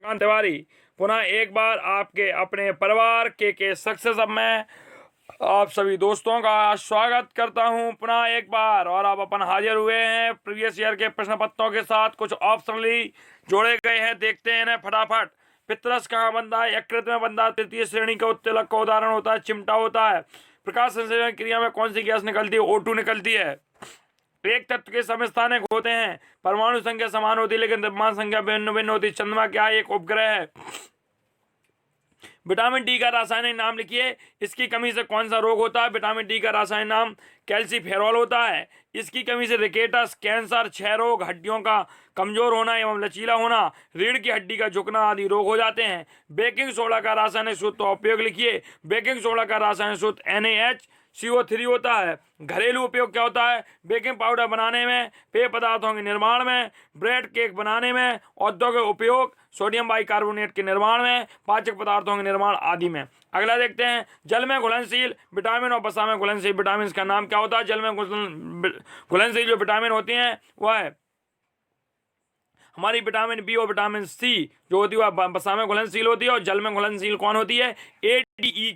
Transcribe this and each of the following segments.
तिवारी पुनः एक बार आपके अपने परिवार के सक्सेस अब में आप सभी दोस्तों का स्वागत करता हूं पुनः एक बार। और अब अपन हाजिर हुए हैं प्रीवियस ईयर के प्रश्न पत्रों के साथ। कुछ ऑप्शनली जोड़े गए हैं, देखते हैं ना फटाफट। पितरस कहाँ बनता है? यकृत में बनता है। तृतीय श्रेणी का उत्तलक का उदाहरण होता है चिमटा होता है। प्रकाश संश्लेषण क्रिया में कौन सी गैस निकलती है? O2 निकलती है। एक तत्व के समस्थानिक होते हैं, परमाणु संख्या समान होती है लेकिन द्रव्यमान संख्या भिन्न भिन्न होती है। चंद्रमा क्या है? एक उपग्रह है। विटामिन डी का रासायनिक नाम लिखिए। इसकी कमी से कौन सा रोग होता है? विटामिन डी का रासायनिक नाम कैल्सीफेरॉल होता है। इसकी कमी से रिकेटस, कैंसर, क्षय रोग, हड्डियों का कमजोर होना एवं लचीला होना, रीढ़ की हड्डी का झुकना आदि रोग हो जाते हैं। बेकिंग सोडा का रासायनिक सूत्र तो उपयोग लिखिए। बेकिंग सोडा का रासायनिक सूत्र NaHCO3 होता है। घरेलू उपयोग क्या होता है? बेकिंग पाउडर बनाने में, पेय पदार्थों के निर्माण में, ब्रेड केक बनाने में, औद्योगिक उपयोग, सोडियम बाइकार्बोनेट के निर्माण में, पाचक पदार्थों के निर्माण आदि में। अगला देखते हैं, जल में घुलनशील विटामिन और वसा में घुलनशील विटामिन का नाम क्या होता है? जल में घुलनशील जो विटामिन होती हैं वह है हमारी विटामिन बी और विटामिन सी जो होती है वह वसा में घुलनशील होती है। और जल में घुलनशील कौन होती है? ADE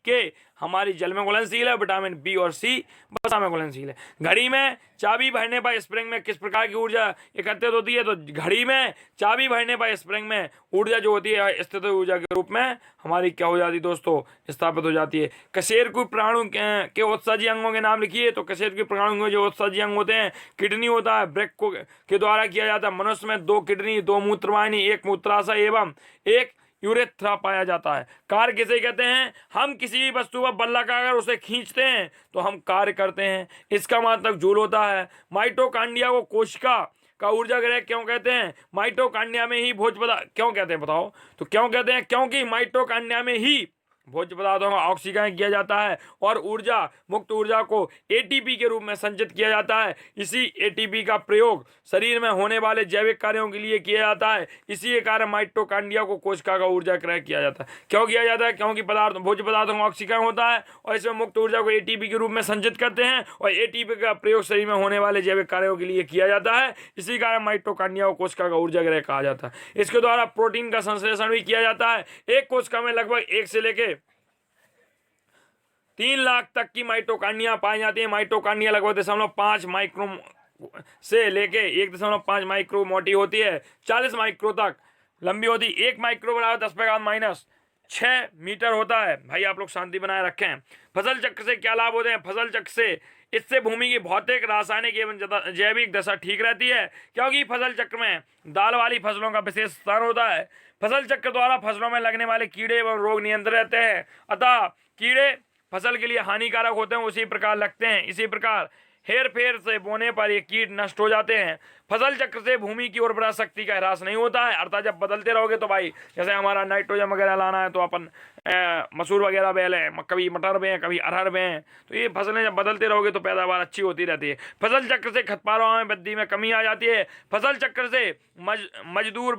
के हमारी जल में घुलनशील है। विटामिन बी और सी वसा में घुलनशील है। घड़ी में चाबी भरने पर स्प्रिंग में किस प्रकार की ऊर्जा एकत्रित होती है? तो घड़ी में चाबी भरने पर स्प्रिंग में ऊर्जा जो होती है स्थित ऊर्जा के रूप में हमारी क्या हो जाती है दोस्तों? स्थापित हो जाती है। कशेरुकी प्राणु के उत्सर्जी अंगों के नाम लिखिए। तो कशेरुकी प्राणु के जो उत्सर्जी अंग होते हैं, किडनी होता है, ब्रेक को के द्वारा किया जाता है। मनुष्य में 2 किडनी, 2 मूत्रवाहिनी, 1 मूत्राशय एवं 1 यूरेथ्रा पाया जाता है। कार्य किसे कहते हैं? हम किसी भी वस्तु पर बल लगाकर उसे खींचते हैं तो हम कार्य करते हैं। इसका मतलब जूल होता है। माइटोकांड्रिया को कोशिका का ऊर्जा गृह क्यों कहते हैं? माइटोकांड्रिया में ही भोज्य पदार्थ क्यों कहते हैं बताओ? तो क्यों कहते हैं? क्योंकि माइटोकांड्रिया में ही भोज्य पदार्थों का ऑक्सीकरण किया जाता है और ऊर्जा मुक्त ऊर्जा को ATP के रूप में संचित किया जाता है। इसी ATP का प्रयोग शरीर में होने वाले जैविक कार्यों के लिए किया जाता है। इसी के कारण माइटोकांड्रिया को कोशिका का ऊर्जा क्रय किया जाता है। क्यों किया जाता है? क्योंकि भोज्य पदार्थों का ऑक्सीकरण होता है और इसमें मुक्त ऊर्जा को ATP के रूप में संचित करते हैं और ATP का प्रयोग शरीर में होने वाले जैविक कार्यों के लिए किया जाता है। इसी कारण माइटोकांड्रिया को कोशिका का ऊर्जा गृह कहा जाता है। इसके द्वारा प्रोटीन का संश्लेषण भी किया जाता है। एक कोशिका में लगभग 1 से लेके 3 लाख तक की माइटोकांड्रिया पाई जाती है। माइटोकांड्रिया लगभग 0.5 माइक्रो से लेके 1.5 माइक्रो मोटी होती है, 40 माइक्रो तक लंबी होती है। 1 माइक्रो बराबर 10⁻⁻6 मीटर होता है। भाई आप लोग शांति बनाए रखें। फसल चक्र से क्या लाभ होते हैं? फसल चक्र से इससे भूमि की भौतिक, रासायनिक एवं जैविक दशा ठीक रहती है क्योंकि फसल चक्र में दाल वाली फसलों का विशेष स्थान होता है। फसल चक्र द्वारा फसलों में लगने वाले कीड़े एवं रोग नियंत्रित रहते हैं। अतः कीड़े फसल के लिए हानिकारक होते हैं, उसी प्रकार लगते हैं। इसी प्रकार हेर फेर से बोने पर ये कीट नष्ट हो जाते हैं। फसल चक्र से भूमि की उर्वरा शक्ति का ह्रास नहीं होता है। अर्थात जब बदलते रहोगे तो भाई जैसे हमारा नाइट्रोजन वगैरह लाना है तो अपन मसूर वगैरह बे लें, कभी मटर बें, कभी अरहर बें, तो ये फसलें जब बदलते रहोगे तो पैदावार अच्छी होती रहती है। फसल चक्र से खरपतवारों में वृद्धि में कमी आ जाती है। फसल चक्र से मजदूर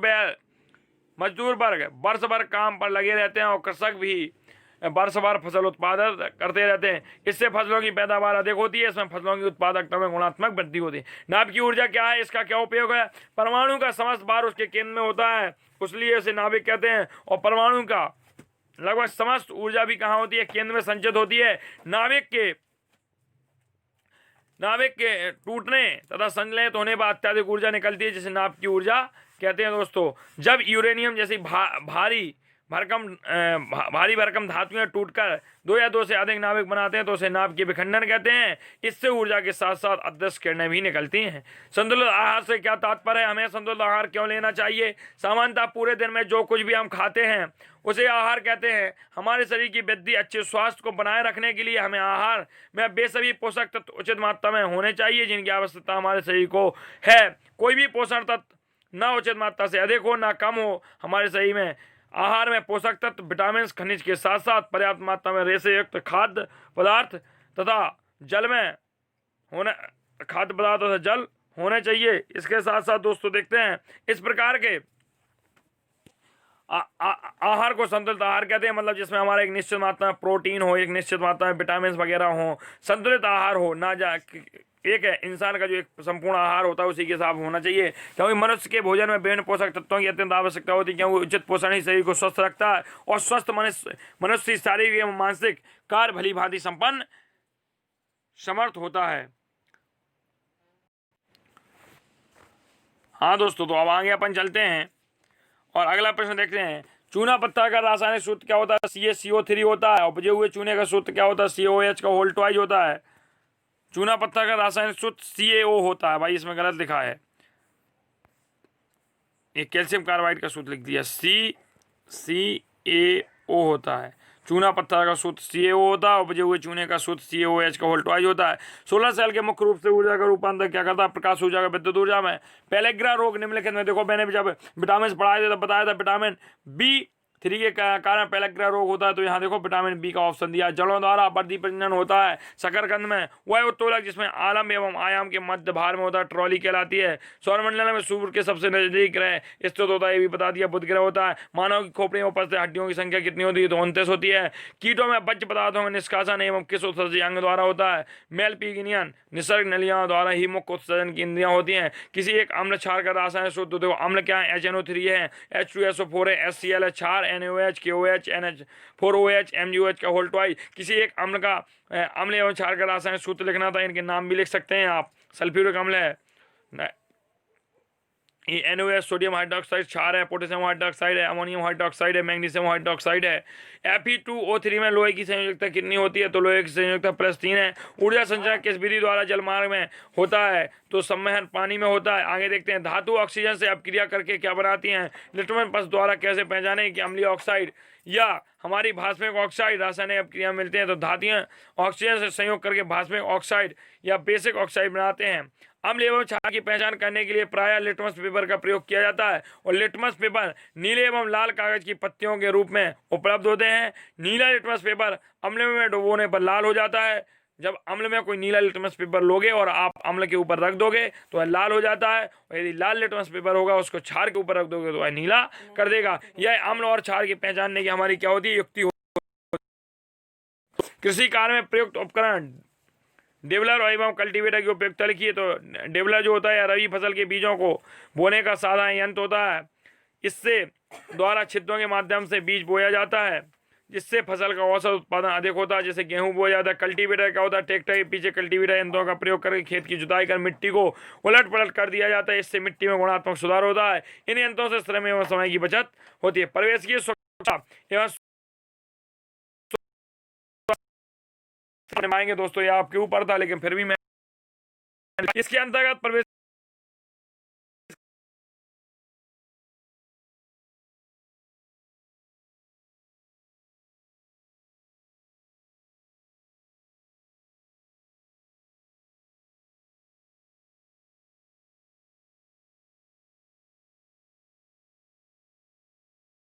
वर्ग वर्ष भर काम पर लगे रहते हैं और कृषक भी वर्ष भर फसल उत्पादन करते रहते हैं। इससे फसलों की पैदावार अधिक होती है। इसमें फसलों की उत्पादकता में गुणात्मक वृद्धि होती है। नाभिक की ऊर्जा क्या है? इसका क्या उपयोग है? परमाणु का समस्त भार उसके केंद्र में होता है, इसलिए इसे नाभिक कहते हैं। और परमाणु का लगभग समस्त ऊर्जा भी कहाँ होती है? केंद्र में संचित होती है। नाभिक के टूटने तथा संलयित होने पर अत्यधिक ऊर्जा निकलती है जिसे नाभिक की ऊर्जा कहते हैं दोस्तों। जब यूरेनियम जैसी भारी भरकम धातुएं टूटकर 2 या 2 से अधिक नाभिक बनाते हैं तो उसे नाभिक के विखंडन कहते हैं। इससे ऊर्जा के साथ साथ अदृश्य किरणें भी निकलती हैं। संतुलित आहार से क्या तात्पर्य है? हमें संतुलित आहार क्यों लेना चाहिए? सामान्यतः पूरे दिन में जो कुछ भी हम खाते हैं उसे आहार कहते हैं। हमारे शरीर की वृद्धि, अच्छे स्वास्थ्य को बनाए रखने के लिए हमें आहार में वे सभी पोषक तत्व उचित मात्रा में होने चाहिए जिनकी आवश्यकता हमारे शरीर को है। कोई भी पोषण तत्व न उचित मात्रा से अधिक हो न कम हो। हमारे शरीर में आहार में पोषक तत्व, विटामिन, खनिज के साथ साथ पर्याप्त मात्रा में रेशे युक्त खाद्य पदार्थ तथा जल होने चाहिए। इसके साथ साथ दोस्तों देखते हैं इस प्रकार के आहार को संतुलित आहार कहते हैं। मतलब जिसमें हमारा एक निश्चित मात्रा में प्रोटीन हो, एक निश्चित मात्रा में विटामिन वगैरह हो, संतुलित आहार हो, एक है इंसान का जो एक संपूर्ण आहार होता है उसी के हिसाब होना चाहिए, क्योंकि मनुष्य के भोजन में विभिन्न पोषक तत्वों की अत्यंत आवश्यकता होती है, क्योंकि उचित पोषण ही शरीर को स्वस्थ रखता है और स्वस्थ मनुष्य शारीरिक एवं मानसिक कार्य भली भांति संपन्न समर्थ होता है। हाँ दोस्तों, तो अब आगे अपन चलते हैं और अगला प्रश्न देखते हैं। चूना पत्थर का रासायनिक सूत्र क्या होता है? CaCO3 होता है। उपजे हुए चूने का सूत्र क्या होता है? COH का होल ट्वाइज होता है। चूना पत्थर का रासायनिक सूत्र CaO होता है। भाई इसमें गलत लिखा है, ये कैल्शियम कार्बाइड का सूत्र लिख दिया, CaO होता है। चूना पत्थर का सूत्र CaO होता है। उपजे हुए चूने का सूत्र COH का होल ट्वाइज होता है। सोलर सेल के मुख्य रूप से ऊर्जा का रूपांतर क्या करता है? प्रकाश ऊर्जा का विद्युत ऊर्जा में। पेलेग्रा रोग निम्नलिखित में, देखो मैंने जब विटामिन पढ़ाए थे तब बताया था विटामिन B3 के कारण पेलेग्रा रोग होता है, तो यहाँ देखो विटामिन B का ऑप्शन दिया। जड़ों द्वारा वर्धी प्रजनन होता है शकरकंद में। वह उत्तोलक जिसमें आलम एवं आयाम के मध्य भार में होता है, ट्रॉली कहलाती है। सौरमंडल में सूर्य के सबसे नजदीक ग्रह स्थित होता है, ये भी बता दिया, बुध ग्रह होता है। मानव की खोपड़ी में उपस्थित हड्डियों की संख्या कितनी होती है? तो 29 होती है। कीटों में बच्च पदार्थों का निष्कासन एवं किस उत्सर्जी अंग द्वारा होता है? मेलपीगिनियन निसर्ग नलियों द्वारा ही मुख्य उत्सर्जन की इंद्रियां होती हैं। किसी एक अम्ल क्षार का रासायनिक सूत्र देखो, अम्ल क्या है? HNO3 है, H2SO4 है, HCl है, क्षार NaOH, KOH, NH4OH, MgOH का होल ट्वाइज। किसी एक अम्ल का अम्ल एवं क्षार का रासायनिक सूत्र लिखना था, इनके नाम भी लिख सकते हैं आप। सल्फ्यूरिक अम्ल है, ये NaOH सोडियम हाइड्रोक्साइड क्षार है, पोटेशियम हाइड्रोक्साइड है, अमोनियम हाइड्रोक्साइड है, मैग्नीशियम हाइड्रोक्साइड है। Fe2O3 में लोहे की संयोजकता कितनी होती है? तो लोहे की संयोजकता +3 है। ऊर्जा संचरण किस विधि द्वारा जलमार्ग में होता है? तो संवहन पानी में होता है। आगे देखते हैं, धातु ऑक्सीजन से अपक्रिया करके क्या बनाती हैं? लिटमस पथ द्वारा कैसे पहचाने कि अम्लीय ऑक्साइड या हमारी भास्मिक ऑक्साइड रासायनिक अपक्रिया मिलते हैं? तो धातुएं ऑक्सीजन से संयोग करके भास्मिक ऑक्साइड या बेसिक ऑक्साइड बनाते हैं। अम्ल एवं क्षार की पहचान करने के लिए प्रायः लिटमस पेपर का प्रयोग किया जाता है, और लिटमस पेपर नीले एवं लाल कागज की पत्तियों के रूप में उपलब्ध होते हैं। नीला लिटमस पेपर अम्ल में डुबोने पर लाल हो जाता है। जब अम्ल में कोई नीला लिटमस पेपर लोगे और आप अम्ल के ऊपर रख दोगे तो वह लाल हो जाता है, और यदि लाल लिटमस पेपर होगा उसको क्षार के ऊपर रख दोगे तो वह नीला कर देगा। यह अम्ल और क्षार की पहचानने की हमारी क्या होती है? युक्ति। कृषि कार्य में प्रयुक्त उपकरण डेवलर एवं कल्टीवेटर की उपयोगिता लिखिए। तो डेवलर जो होता है रबी फसल के बीजों को बोने का साधारण यंत्र होता है। इससे द्वारा छिद्रों के माध्यम से बीज बोया जाता है, जिससे फसल का औसत उत्पादन अधिक होता है, जैसे गेहूं बोया जाता है। कल्टीवेटर क्या होता है? ट्रैक्टर के पीछे कल्टीवेटर यंत्रों का प्रयोग करके खेत की जुताई कर मिट्टी को उलट पलट कर दिया जाता है, इससे मिट्टी में गुणात्मक सुधार होता है। इन यंत्रों से श्रम एवं समय की बचत होती है। परिवेश की सुरक्षा एवं मांगे दोस्तों, ये आपके ऊपर था, लेकिन फिर भी मैं इसके अंतर्गत प्रवेश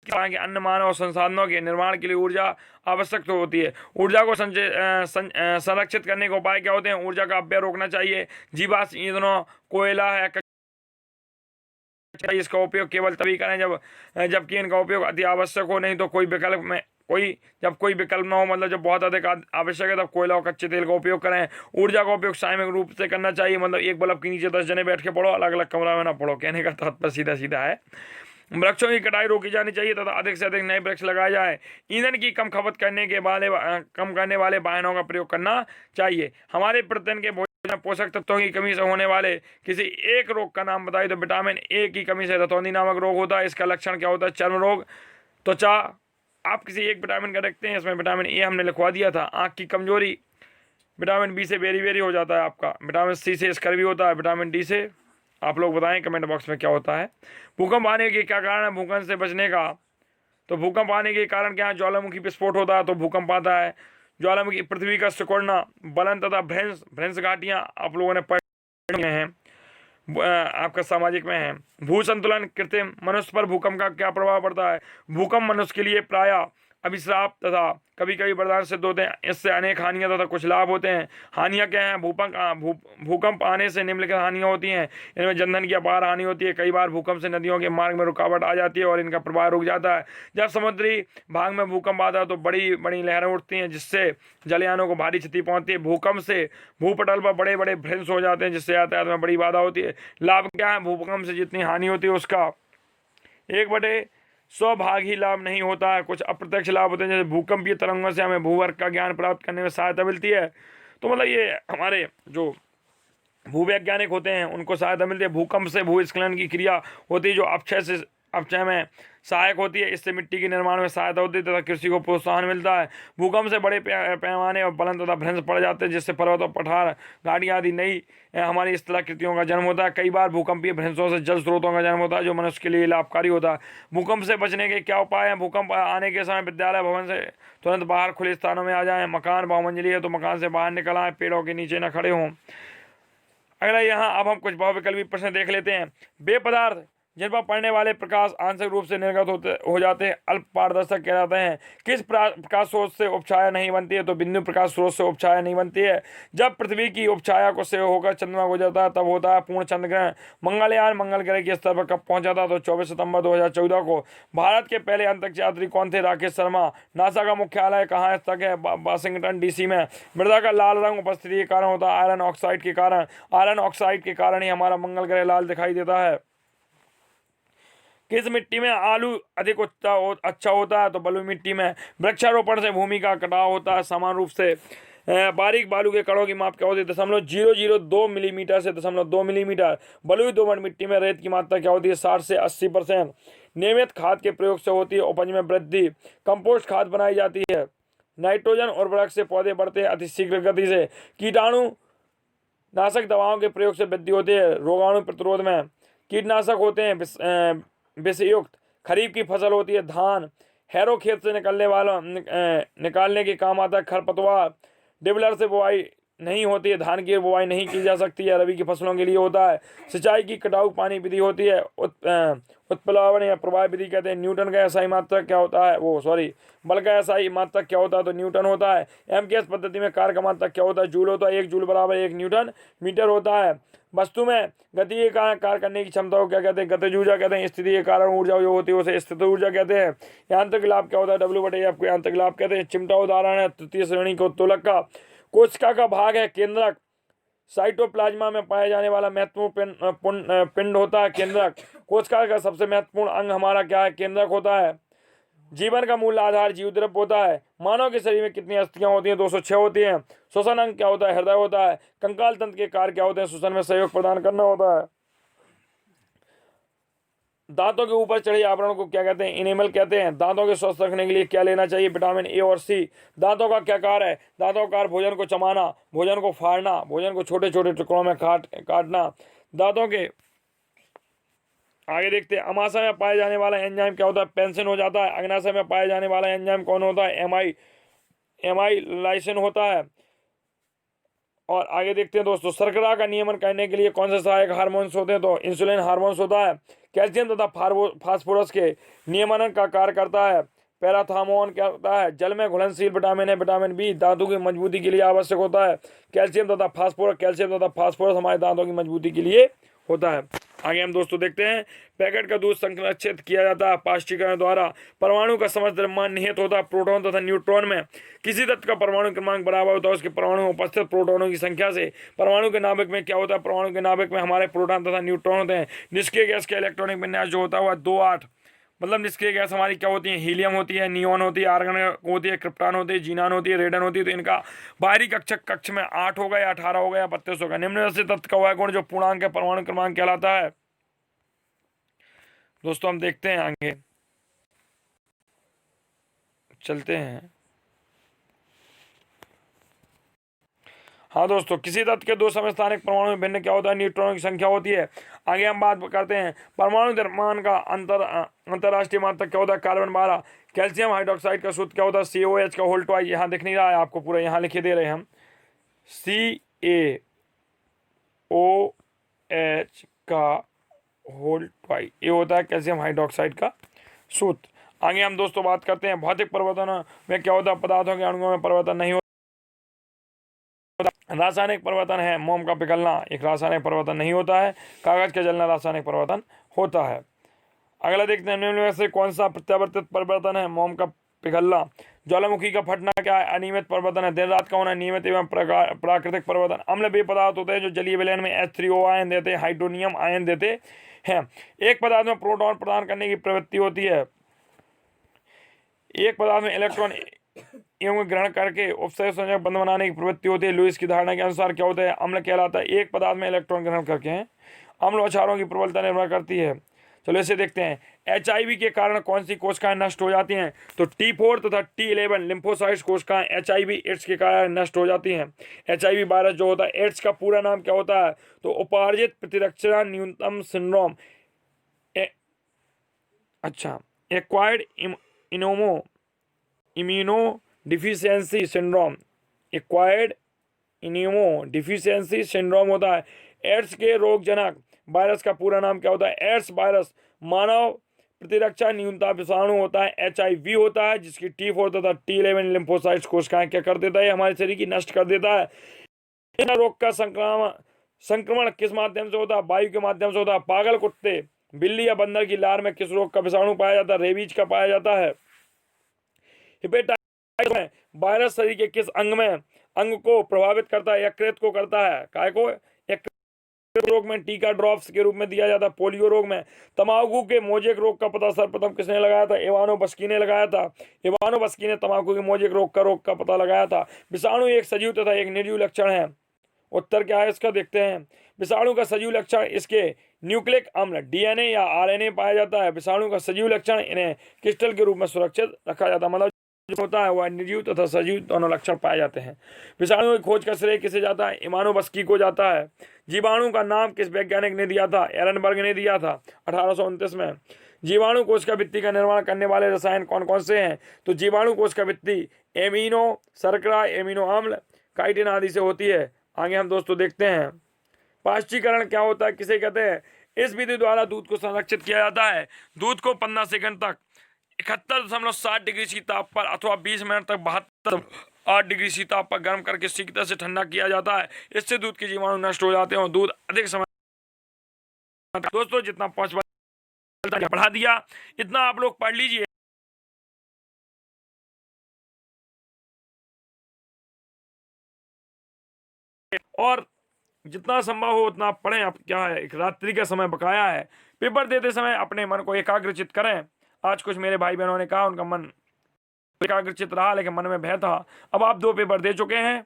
के अन्य मानव संसाधनों के निर्माण के लिए ऊर्जा आवश्यक तो होती है। ऊर्जा को संरक्षित करने के उपाय क्या होते हैं? ऊर्जा का अपव्यय रोकना चाहिए। जीवाश्म ईंधनों, कोयला है, इसका उपयोग केवल तभी करें जबकि इनका उपयोग अति आवश्यक हो, नहीं तो कोई विकल्प में कोई विकल्प ना हो, मतलब जब बहुत अधिक आवश्यक है तब कोयला और कच्चे तेल का उपयोग करें। ऊर्जा का उपयोग सामूहिक रूप से करना चाहिए, मतलब एक बल्ब के नीचे 10 जने बैठ के पढ़ो, अलग अलग कमरा में ना पढ़ो। कहने का तात्पर्य सीधा सीधा है। वृक्षों की कटाई रोकी जानी चाहिए तथा अधिक से अधिक नए वृक्ष लगाए जाए। ईंधन की कम खपत कम करने वाले वाहनों का प्रयोग करना चाहिए। हमारे प्रतिदिन के भोजन में पोषक तत्वों की कमी से होने वाले किसी एक रोग का नाम बताइए। तो विटामिन A की कमी से रतौंधी नामक रोग होता है। इसका लक्षण क्या होता है? चर्म रोग, त्वचा। आप किसी एक विटामिन का रखते हैं, इसमें विटामिन A हमने लिखवा दिया था। आँख की कमजोरी विटामिन B से वेरी हो जाता है आपका। विटामिन C से स्कर्वी होता है। विटामिन D से आप लोग बताएं कमेंट बॉक्स में क्या होता है। भूकंप आने के क्या कारण है? भूकंप से बचने का, तो भूकंप आने के कारण क्या है? ज्वालामुखी विस्फोट होता है तो भूकंप आता है। ज्वालामुखी, पृथ्वी का सिकुड़ना, बलन तथा भ्रंश घाटियां आप लोगों ने पढ़ी हैं, आपका सामाजिक में है। भू संतुलन कृत्रिम, मनुष्य पर भूकंप का क्या प्रभाव पड़ता है? भूकंप मनुष्य के लिए प्रायः अभिश्राप तथा कभी कभी वरदान सिद्ध होते हैं। इससे अनेक हानियां तथा कुछ लाभ होते हैं। हानियां क्या हैं? भूकंप आने से निम्नलिखित हानियां होती हैं। इनमें जनधन की अपार हानि होती है। कई बार भूकंप से नदियों के मार्ग में रुकावट आ जाती है और इनका प्रवाह रुक जाता है। जब समुद्री भाग में भूकंप आता है तो बड़ी बड़ी लहरें उठती हैं, जिससे जलयानों को भारी क्षति पहुंचती है। भूकंप से भूपटल पर बड़े बड़े भ्रंश हो जाते हैं, जिससे यातायात में बड़ी बाधा होती है। लाभ क्या है? भूकंप से जितनी हानि होती है उसका 1/100 भाग ही लाभ नहीं होता है। कुछ अप्रत्यक्ष लाभ होते हैं, जैसे भूकंपीय तरंगों से हमें भूवर्ग का ज्ञान प्राप्त करने में सहायता मिलती है। तो मतलब ये हमारे जो भूवैज्ञानिक होते हैं उनको सहायता मिलती है। भूकंप से भूस्खलन की क्रिया होती है, जो अपक्षय में सहायक होती है। इससे मिट्टी के निर्माण में सहायता होती है तथा कृषि को प्रोत्साहन मिलता है। भूकंप से बड़े पैमाने और बुलंद तथा भ्रंश पड़ जाते हैं, जिससे पर्वत और पठार, घाटियाँ आदि नई हमारी स्थलाकृतियों का जन्म होता है। कई बार भूकंपीय भ्रंशों से जल स्रोतों का जन्म होता है, जो मनुष्य के लिए लाभकारी होता है। भूकंप से बचने के क्या उपाय हैं? भूकंप आने के समय विद्यालय भवन से तुरंत बाहर खुले स्थानों में आ जाएं। मकान बहुमंजिली है तो मकान से बाहर निकल आए, पेड़ों के नीचे न खड़े हों। अगला यहाँ अब हम कुछ बहुविकल्पी प्रश्न देख लेते हैं। वे पदार्थ जिन पर पड़ने वाले प्रकाश आंशिक रूप से निर्गत हो जाते हैं अल्प पारदर्शक कहलाते हैं। किस प्रकाश स्रोत से उपछाया नहीं बनती है? तो बिंदु प्रकाश स्रोत से उपछाया नहीं बनती है। जब पृथ्वी की उपछाया को से होकर चंद्रमा गुजरता है तब होता है पूर्ण चंद्र ग्रहण। मंगलयान मंगल ग्रह के स्तर पर कब पहुंचा था? तो 24 सितंबर 2014 को। भारत के पहले अंतरिक्ष यात्री कौन थे? राकेश शर्मा। नासा का मुख्यालय कहाँ स्थित है? वाशिंगटन DC में। मृदा का लाल रंग उपस्थिति के कारण होता है आयरन ऑक्साइड के कारण। आयरन ऑक्साइड के कारण ही हमारा मंगल ग्रह लाल दिखाई देता है। किस मिट्टी में आलू अधिक अच्छा होता है? तो बलुई मिट्टी में। वृक्षारोपण से भूमि का कटाव होता है समान रूप से। बारीक बालू के कणों की माप क्या होती है? 0.002 मिलीमीटर से 0.2 मिलीमीटर। बलुई दोमट मिट्टी में रेत की मात्रा क्या होती है? 60 से 80%। नियमित खाद के प्रयोग से होती है उपज में वृद्धि। कंपोस्ट खाद बनाई जाती है। नाइट्रोजन उर्वरक से पौधे बढ़ते हैं अति शीघ्र गति से। कीटाणु नाशक दवाओं के प्रयोग से वृद्धि होती है रोगाणु प्रतिरोध में। कीटनाशक होते हैं विषयुक्त। खरीफ की फसल होती है धान। हैरो खेत से निकालने के काम आता है खरपतवार। डिबलर से बुआई नहीं होती है, धान की बुआई नहीं की जा सकती है, रबी की फसलों के लिए होता है। सिंचाई की कटाऊ पानी विधि होती है उत्प्लावन या प्रवाह विधि कहते हैं। न्यूटन का एसआई मात्रक क्या होता है? बल का एसआई मात्रक क्या होता है? तो न्यूटन होता है। एमकेएस पद्धति में कार्य का मात्रक क्या होता है? जूल होता है। 1 जूल बराबर 1 न्यूटन मीटर होता है। वस्तु में गति के कारण कार्य करने की क्षमता को क्या कहते हैं? गतिज ऊर्जा कहते हैं। स्थिति के कारण ऊर्जा जो होती है उसे स्थित ऊर्जा कहते हैं। यांत्रिक लाभ क्या होता है? W/F को यांत्रिक लाभ कहते हैं। चिमटा उदाहरण है तृतीय श्रेणी को उत्तोलक का। कोशिका का भाग है केंद्रक। साइटोप्लाज्मा में पाया जाने वाला महत्वपूर्ण पिंड होता है केंद्रक। कोशिका का सबसे महत्वपूर्ण अंग हमारा क्या है? केंद्रक होता है। जीवन का मूल आधार जीवद्रव्य होता है। मानव के शरीर में कितनी अस्थियां होती हैं? 206 होती हैं। श्वसन अंग क्या होता है? हृदय होता है। कंकाल तंत्र के कार्य क्या होते हैं? श्वसन में सहयोग प्रदान करना होता है। दांतों के ऊपर चढ़े आवरण को क्या कहते हैं? इनेमल कहते हैं। दांतों के स्वस्थ रखने के लिए क्या लेना चाहिए? विटामिन A और C। दांतों का क्या कार्य है? दांतों का कार्य भोजन को चबाना, भोजन को फाड़ना, भोजन को छोटे छोटे टुकड़ों में काटना। दांतों के आगे देखते हैं। अमाशय में पाए जाने वाला एंजाइम क्या होता है? पेंसिन हो जाता है। अग्नाशय में पाए जाने वाला एंजाइम कौन होता है? एमाइलाइसिन होता है। और आगे देखते हैं दोस्तों, शर्करा का नियमन करने के लिए कौन से सहायक हार्मोन्स होते हैं? तो इंसुलिन हार्मोन्स होता है। कैल्शियम तथा फास्फोरस के नियमन का कार्य करता है पैराथार्मोन क्या होता है? जल में घुलनशील विटामिन है विटामिन B दांतों की मजबूती के लिए आवश्यक होता है। कैल्शियम तथा फास्फोरस हमारे दांतों की मजबूती के लिए होता है। आगे हम दोस्तों देखते हैं। पैकेट का दूध संरक्षित किया जाता है पाश्चीकरण द्वारा। परमाणु का समस्त द्रव्यमान निहित होता है प्रोटॉन तथा न्यूट्रॉन में। किसी तत्व का परमाणु क्रमांक बराबर होता है उसके परमाणु में उपस्थित प्रोटॉनों की संख्या से। परमाणु के नाभिक में क्या होता है? परमाणु के नाभिक में हमारे प्रोटॉन तथा न्यूट्रॉन होते हैं। निष्क्रिय गैस का इलेक्ट्रॉनिक विन्यास जो होता है 2-8। मतलब निष्क्रिय गैस हमारी क्या होती है? हीलियम होती है, नियोन होती है, आर्गन होती है, क्रिप्टॉन होती है, जीनान होती है, रेडन होती है। तो इनका बाहरी कक्ष में 8 होगा या 18 होगा या 32 होगा। निम्न से तत्व का वह गुण जो पूर्णांक है परमाणु क्रमांक कहलाता है। दोस्तों हम देखते हैं आगे चलते हैं। हाँ दोस्तों, किसी तत्व के 2 समस्थानिक परमाणु में भिन्न क्या होता है? न्यूट्रॉनों की संख्या होती है। आगे हम बात करते हैं परमाणु द्रव्यमान का अंतरराष्ट्रीय मात्रक क्या होता है? कार्बन 12। कैल्शियम हाइड्रोक्साइड का सूत्र क्या होता है? COH का होल ट्वाइस। यहाँ दिख नहीं रहा है आपको, पूरा यहाँ लिखे दे रहे हैं हम। CaOH का होल ट्वाइस, ये होता है कैल्शियम हाइड्रोक्साइड का सूत्र। आगे हम दोस्तों बात करते हैं भौतिक परिवर्तन में क्या होता है। पदार्थों के अणुओं में परिवर्तन नहीं होता। रासायनिक परिवर्तन है मोम का पिघलना, एक रासायनिक परिवर्तन नहीं होता है। कागज का जलना रासायनिक परिवर्तन होता है। अगला देखते हैं निम्न में से कौन सा प्रत्यावर्तित परिवर्तन है। मोम का पिघलना। ज्वालामुखी का फटना क्या है। अनियमित परिवर्तन है। दिन रात का होना नियमित एवं प्राकृतिक परिवर्तन। अम्ल वे पदार्थ होते हैं जो जलीय विलयन में H3O आयन देते हैं, हाइड्रोनियम आयन देते हैं। एक पदार्थ में प्रोटॉन प्रदान करने की प्रवृत्ति होती है। एक पदार्थ में इलेक्ट्रॉन एवं ग्रहण करके उपसर्ग संयोजक बंध बनाने की प्रवृत्ति होती है। लुईस की धारणा के अनुसार क्या होता है। अम्ल कहलाता है एक पदार्थ में इलेक्ट्रॉन ग्रहण करके हैं। अम्ल और क्षारों की प्रबलता निर्भर करती है। चलो इसे देखते हैं। HIV के कारण कौन सी कोशिकाएं नष्ट हो जाती हैं। तो T4 तथा T11 लिम्फोसाइट्स कोशिकाएं HIV एड्स के कारण नष्ट हो जाती हैं। HIV वायरस जो होता है, एड्स का पूरा नाम क्या होता है। तो उपार्जित प्रतिरक्षा न्यूनतम syndrome, acquired immuno deficiency syndrome, acquired immuno deficiency syndrome होता है। एड्स के रोगजनक वायरस का पूरा नाम क्या होता है। एड्स वायरस मानव प्रतिरक्षा न्यूनता विषाणु होता है। HIV होता है जिसकी T4 तथा T11 लिम्फोसाइट्स कोशिकाएं क्या कर देता है, हमारे शरीर की नष्ट कर देता है। इन रोग का संक्रमण किस माध्यम से होता है। वायु के माध्यम से होता है। पागल कुत्ते, बिल्ली या बंदर की लार में किस रोग का विषाणु पाया जाता है। रेबीज का पाया जाता है। हेपेटाइटिस में वायरस शरीर के किस अंग को प्रभावित करता है। यकृत को करता है। काय को। रोग में टीका ड्रॉप्स के रूप में दिया जाता है। पोलियो रोग में। तंबाकू के मोजेक रोग का पता सर्वप्रथम किसने लगाया था। इवानो बस्की ने लगाया था। इवानो बस्की ने तंबाकू के मोजेक रोग का पता लगाया था। विषाणु एक सजीव तथा एक निर्जीव लक्षण है। उत्तर क्या है इसका देखते हैं। विषाणु का सजीव लक्षण इसके न्यूक्लिक अम्ल DNA या RNA पाया जाता है। विषाणु का सजीव लक्षण इन्हें क्रिस्टल के रूप में सुरक्षित रखा जाता है। मतलब जो होता है वह निर्जीव तथा सजीव दोनों लक्षण पाए जाते हैं। विषाणु की खोज का श्रेय किसे जाता है। इवानो बस्की को जाता है। जीवाणु का नाम किस वैज्ञानिक ने दिया था। एरनबर्ग ने दिया था 1829 में। जीवाणु कोशिका भित्ति का निर्माण करने वाले रसायन कौन कौन से हैं। तो जीवाणु कोशिका भित्ति एमिनो शर्करा, एमिनो अम्ल, काइटिन आदि से होती है। आगे हम दोस्तों देखते हैं पाश्चीकरण क्या होता है, किसे कहते हैं। इस विधि द्वारा दूध को संरक्षित किया जाता है। दूध को 15 सेकंड तक 71.7 डिग्री सी ताप पर अथवा 20 मिनट तक 72.8 डिग्री सी ताप पर गर्म करके शीतलता से ठंडा किया जाता है। इससे दूध के जीवाणु नष्ट हो जाते हैं और दूध अधिक समय। दोस्तों जितना 5 बार बढ़ा दिया इतना आप लोग पढ़ लीजिए। और जितना संभव हो उतना पढ़ें। अब क्या है, एक रात्रि का समय बकाया है। पेपर देते समय अपने मन को एकाग्रचित करें। आज कुछ मेरे भाई बहनों ने कहा उनका मन एकाग्रचित रहा लेकिन मन में भय था। अब आप 2 पेपर दे चुके हैं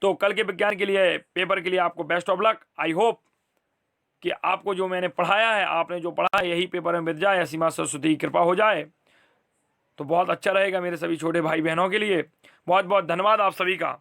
तो कल के विज्ञान के लिए पेपर के लिए आपको best of luck. I hope कि आपको जो मैंने पढ़ाया है, आपने जो पढ़ा है यही पेपर में बिक जाए, ऐसी मां सरस्वती की कृपा हो जाए तो बहुत अच्छा रहेगा मेरे सभी छोटे भाई बहनों के लिए। बहुत बहुत धन्यवाद आप सभी का।